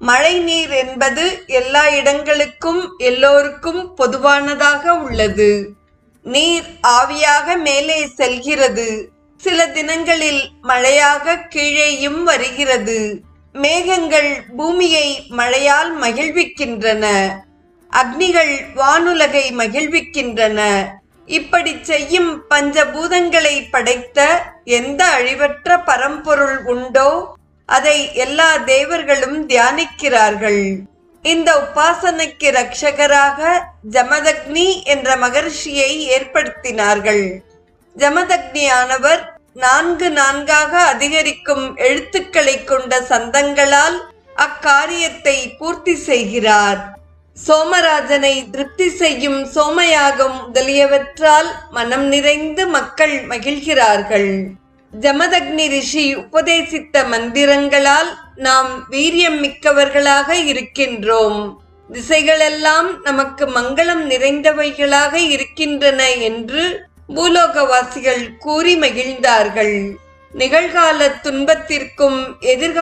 மழை நீர் என்பது எல்லா இடங்களுக்கும் எல்லோருக்கும் பொதுவானதாக உள்ளது. நீர் ஆவியாக மேலே செல்கிறது. சில தினங்களில் மழையாக கீழேயும் வருகிறது. மேகங்கள் பூமியை மழையால் மகிழ்விக்கின்றன. அக்னிகள் வானுலகை மகிழ்விக்கின்றன. இப்படி செய்யும் பஞ்சபூதங்களை படைத்த எந்த அழிவற்ற பரம்பொருள் உண்டோ அதை எல்லா தேவர்களும் தியானிக்கிறார்கள். இந்த உபாசனைக்கு ரட்சகராக ஜமதக்னி என்ற மகர்ஷியை ஏற்படுத்தினார்கள். ஜமதக்னியானவர் 4 அதிகரிக்கும் எழுத்துக்களை கொண்ட சந்தங்களால் அக்காரியத்தை பூர்த்தி செய்கிறார். சோமராஜனை திருப்தி செய்யும் சோமயாகம் முதலியவற்றால் மனம் நிறைந்து மக்கள் மகிழ்கிறார்கள். ஜமதக்னி ரிஷி உபதேசித்த மந்திரங்களால் நாம் வீரியம் மிக்கவர்களாக இருக்கின்றோம். திசைகளெல்லாம் நமக்கு மங்களம் நிறைந்தவைகளாக இருக்கின்றன என்று பூலோகவாசிகள் கூறி மகிழ்ந்தார்கள். நிகழ்கால துன்பத்திற்கும் எதிர்கால